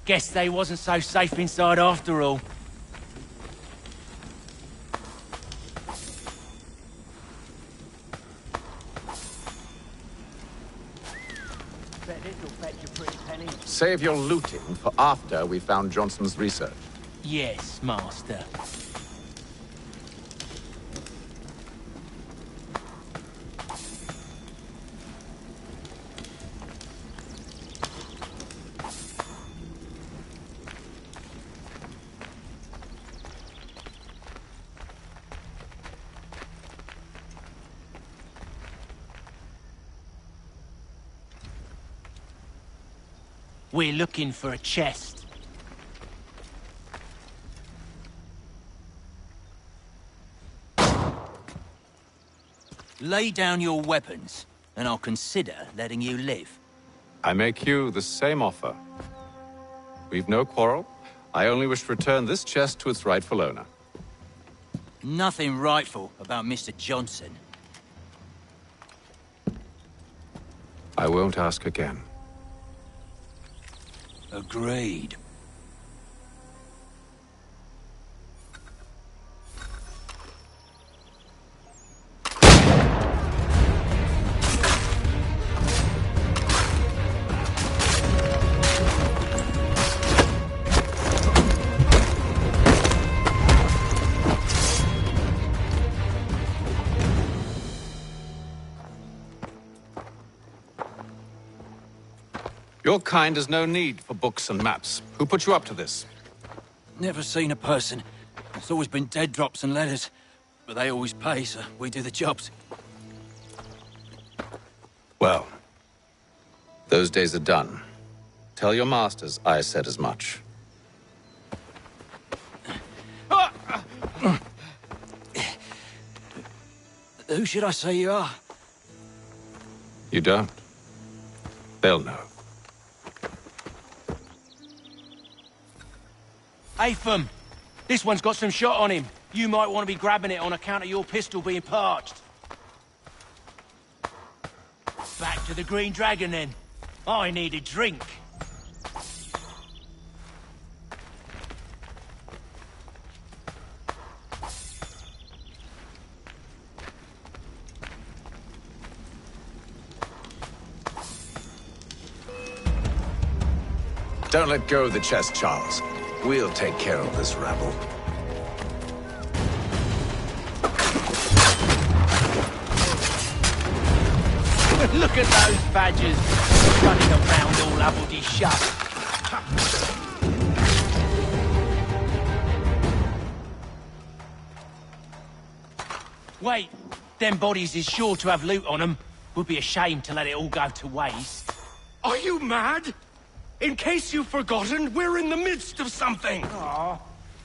Guess they wasn't so safe inside after all. Bet this'll fetch a pretty penny. Save your looting for after we found Johnson's research. Yes, master. We're looking for a chest. Lay down your weapons, and I'll consider letting you live. I make you the same offer. We've no quarrel. I only wish to return this chest to its rightful owner. Nothing rightful about Mr. Johnson. I won't ask again. Agreed. Your kind has no need for books and maps. Who put you up to this? Never seen a person. It's always been dead drops and letters. But they always pay, so we do the jobs. Well, those days are done. Tell your masters I said as much. Who should I say you are? You don't. They'll know. Atham! This one's got some shot on him. You might want to be grabbing it on account of your pistol being parched. Back to the Green Dragon, then. I need a drink. Don't let go of the chest, Charles. We'll take care of this rabble. Look at those badgers running around all hobbledy shut. Wait, them bodies is sure to have loot on them. Would be a shame to let it all go to waste. Are you mad? In case you've forgotten, we're in the midst of something! Aw,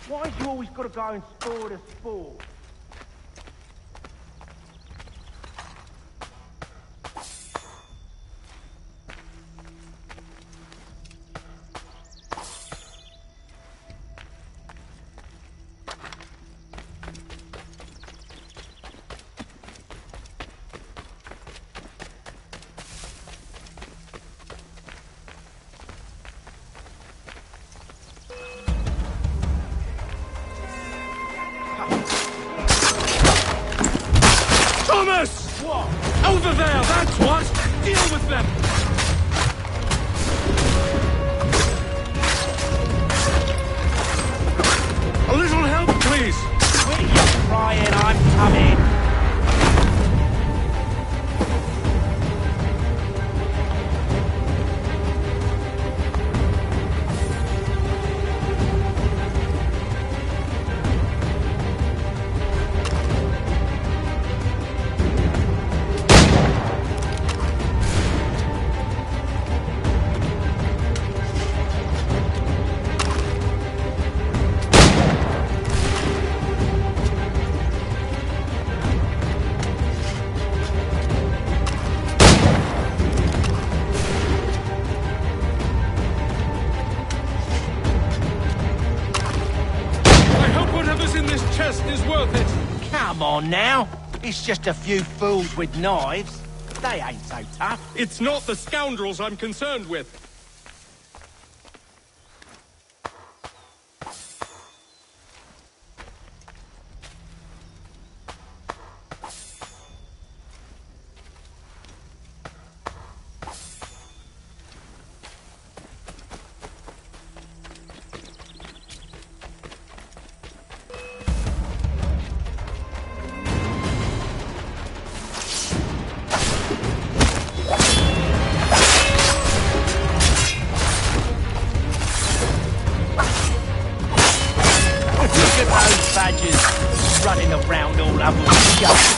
why do you always gotta go and spoil the sport? Thomas! What? Over there, that's what! Deal with them! A little help, please! Quit your crying, I'm coming! Is worth it. Come on now. It's just a few fools with knives. They ain't so tough. It's not the scoundrels I'm concerned with. Badgers running around all over the shop.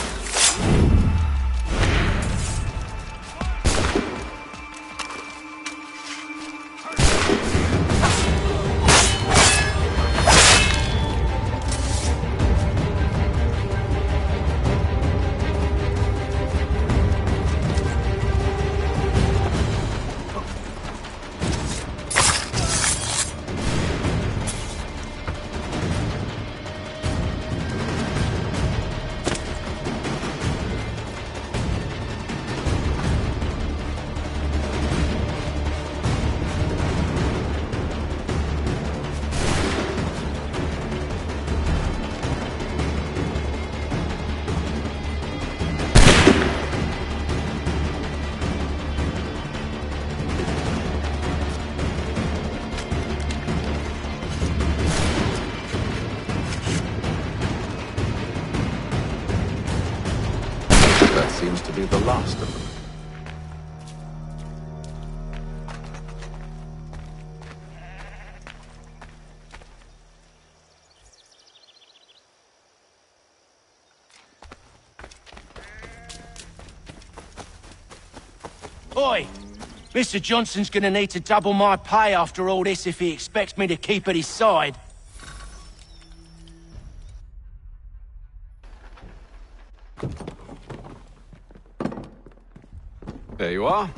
That seems to be the last of them. Oi! Mr. Johnson's gonna need to double my pay after all this if he expects me to keep at his side. There you are.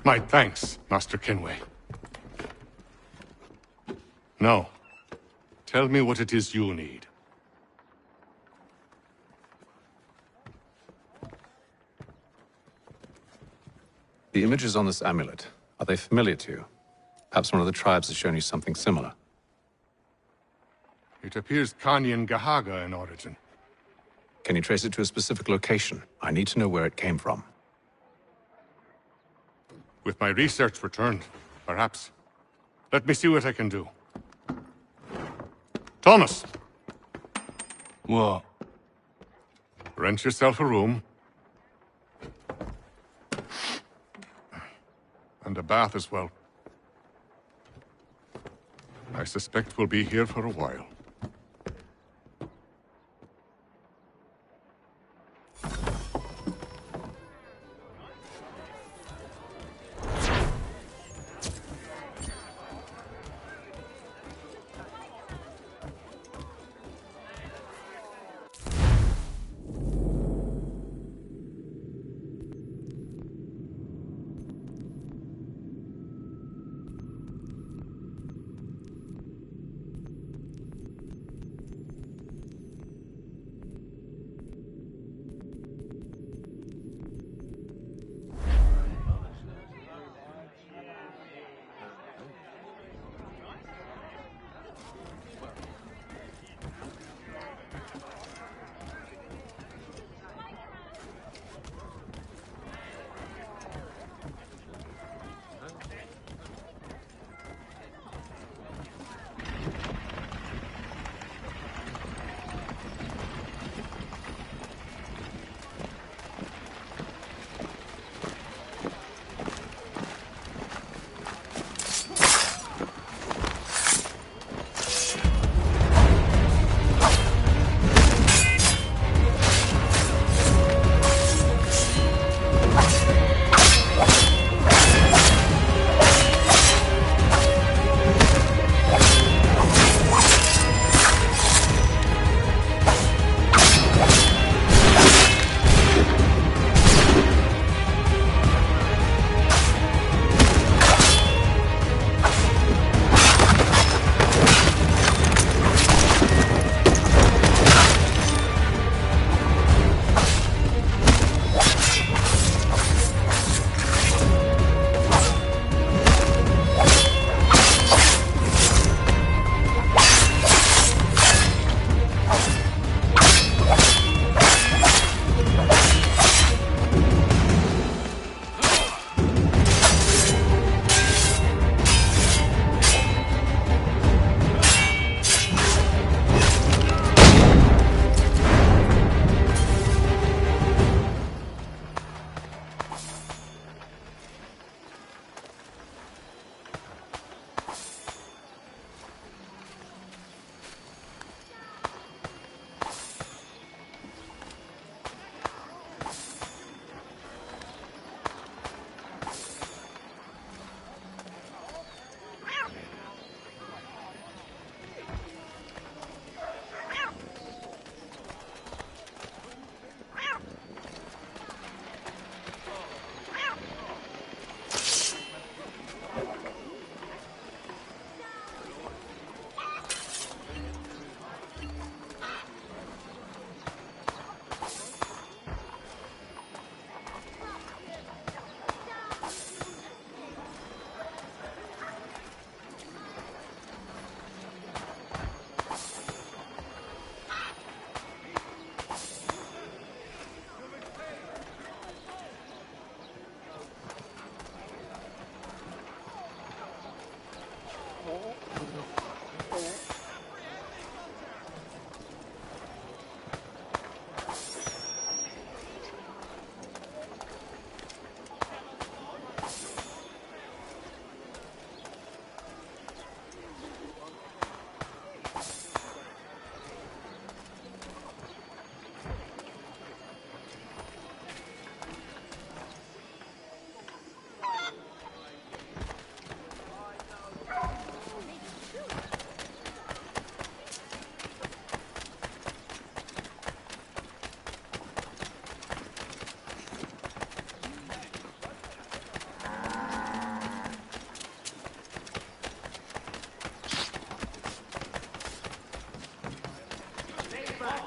My thanks, Master Kenway. Now, tell me what it is you need. The images on this amulet, are they familiar to you? Perhaps one of the tribes has shown you something similar. It appears Kanyan Gahaga in origin. Can you trace it to a specific location? I need to know where it came from. With my research returned, perhaps. Let me see what I can do. Thomas! What? Rent yourself a room. And a bath as well. I suspect we'll be here for a while.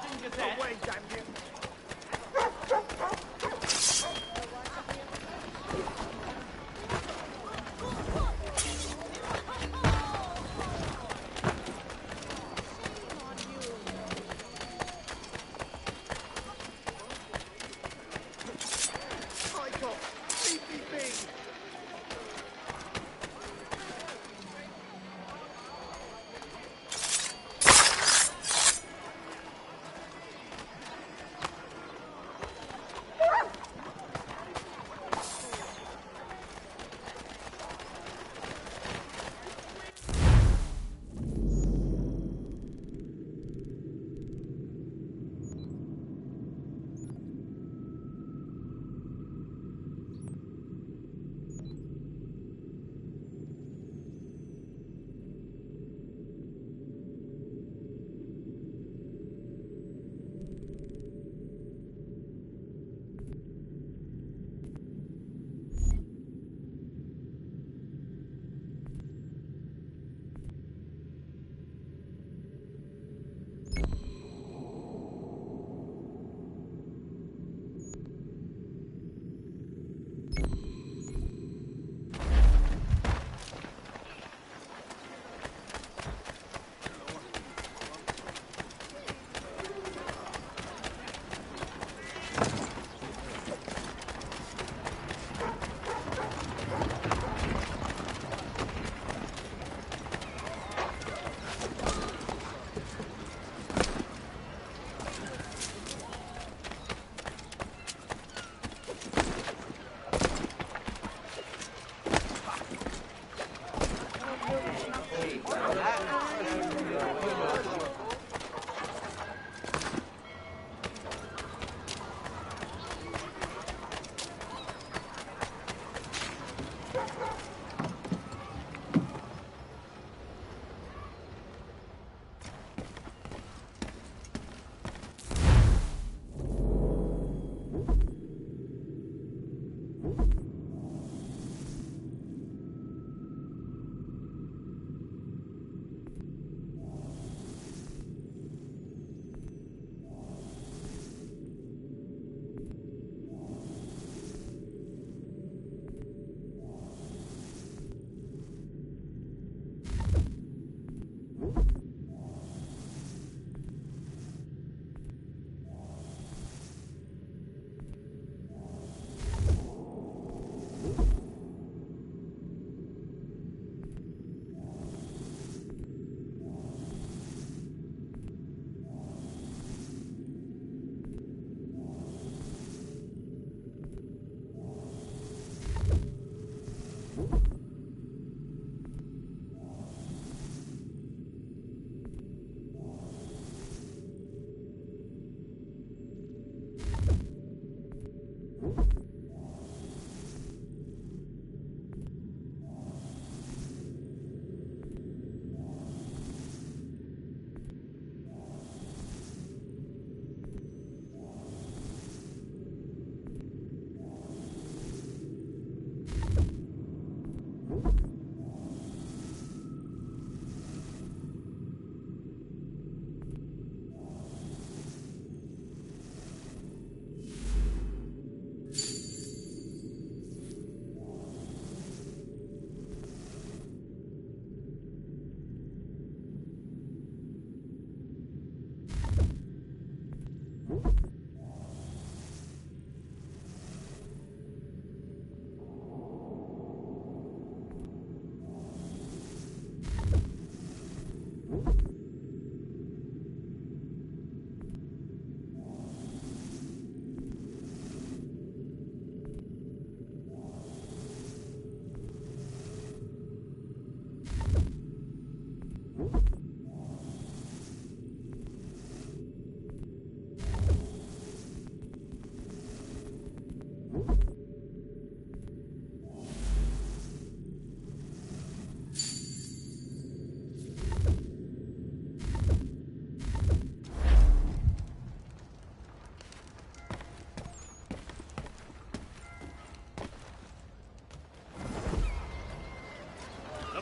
Captain Gazette. Away, damn you.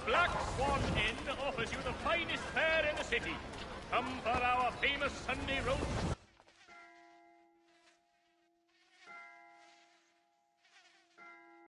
Black Swan Inn offers you the finest fare in the city. Come for our famous Sunday roast.